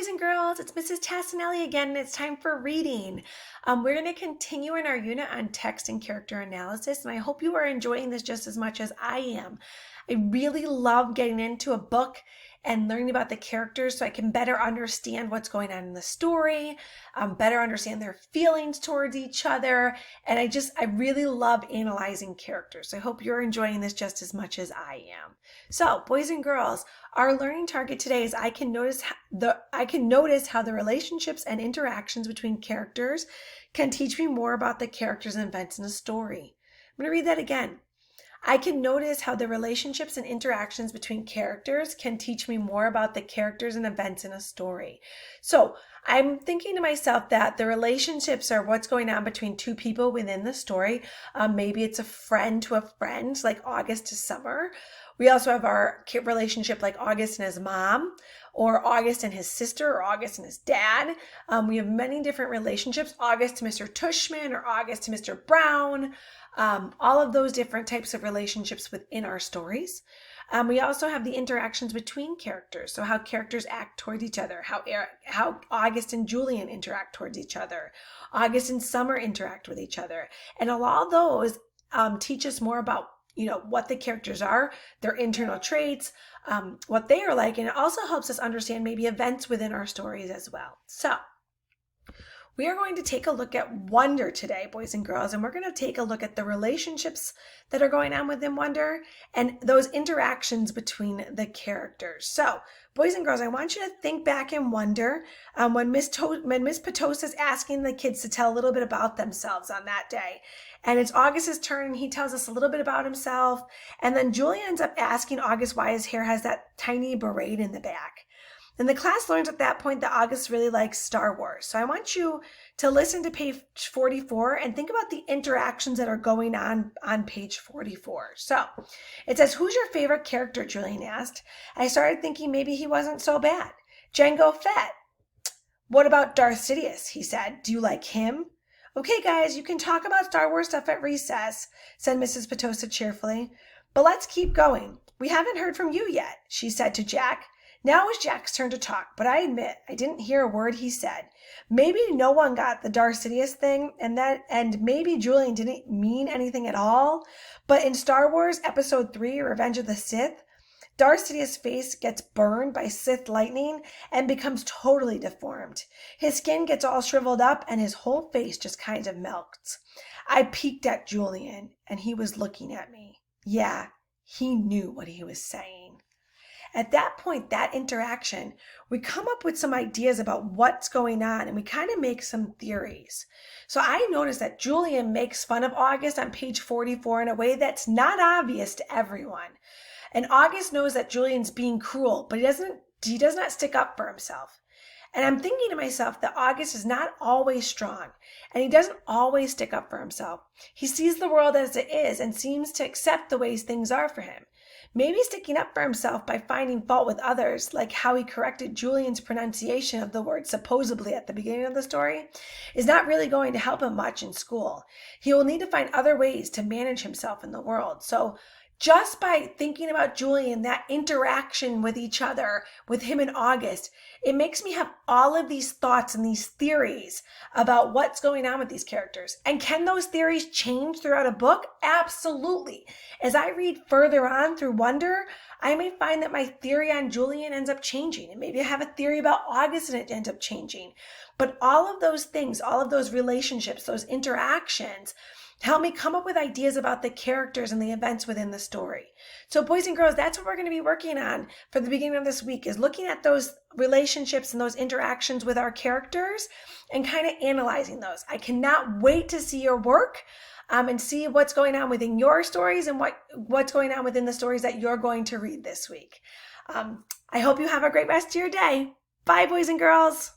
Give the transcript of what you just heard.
boys and girls, it's Mrs. Tassinelli again, and it's time for reading. We're going to continue in our unit on text and character analysis, and I hope you are enjoying this just as much as I am. I really love getting into a book and learning about the characters so I can better understand what's going on in the story, better understand their feelings towards each other, and I really love analyzing characters. So I hope you're enjoying this just as much as I am. So, boys and girls, our learning target today is I can notice how the relationships and interactions between characters can teach me more about the characters and events in a story. I'm going to read that again. I can notice how the relationships and interactions between characters can teach me more about the characters and events in a story. So I'm thinking to myself that the relationships are what's going on between two people within the story. Maybe it's a friend to a friend, like August to Summer. We also have our relationship like August and his mom, or August and his sister, or August and his dad. We have many different relationships, August to Mr. Tushman, or August to Mr. Brown. All of those different types of relationships within our stories. We also have the interactions between characters, so how characters act towards each other, how August and Julian interact towards each other, August and Summer interact with each other, and all those teach us more about what the characters are, their internal traits, what they are like, and it also helps us understand maybe events within our stories as well. So we are going to take a look at Wonder today, boys and girls, and we're going to take a look at the relationships that are going on within Wonder and those interactions between the characters. So, boys and girls, I want you to think back in Wonder when Miss Petosa is asking the kids to tell a little bit about themselves on that day. And it's August's turn, and he tells us a little bit about himself. And then Julia ends up asking August why his hair has that tiny beret in the back. And the class learns at that point that August really likes Star Wars. So I want you to listen to page 44 and think about the interactions that are going on page 44. So it says, "Who's your favorite character?" Julian asked. I started thinking maybe he wasn't so bad. Jango Fett. What about Darth Sidious? He said. Do you like him? Okay, guys, you can talk about Star Wars stuff at recess, said Mrs. Petosa cheerfully. But let's keep going. We haven't heard from you yet, she said to Jack. Now it was Jack's turn to talk, but I admit I didn't hear a word he said. Maybe no one got the Darth Sidious thing, and maybe Julian didn't mean anything at all. But in Star Wars Episode 3, Revenge of the Sith, Darth Sidious' face gets burned by Sith lightning and becomes totally deformed. His skin gets all shriveled up and his whole face just kind of melts. I peeked at Julian and he was looking at me. Yeah, he knew what he was saying. At that point, that interaction, we come up with some ideas about what's going on and we kind of make some theories. So I noticed that Julian makes fun of August on page 44 in a way that's not obvious to everyone. And August knows that Julian's being cruel, but he does not stick up for himself. And I'm thinking to myself that August is not always strong, and he doesn't always stick up for himself. He sees the world as it is and seems to accept the ways things are for him. Maybe sticking up for himself by finding fault with others, like how he corrected Julian's pronunciation of the word supposedly at the beginning of the story, is not really going to help him much in school. He will need to find other ways to manage himself in the world. So just by thinking about Julian, that interaction with each other, with him and August, it makes me have all of these thoughts and these theories about what's going on with these characters. And can those theories change throughout a book? Absolutely. As I read further on through Wonder, I may find that my theory on Julian ends up changing. And maybe I have a theory about August and it ends up changing. But all of those things, all of those relationships, those interactions, help me come up with ideas about the characters and the events within the story. So boys and girls, that's what we're going to be working on for the beginning of this week, is looking at those relationships and those interactions with our characters and kind of analyzing those. I cannot wait to see your work and see what's going on within your stories and what's going on within the stories that you're going to read this week. I hope you have a great rest of your day. Bye, boys and girls.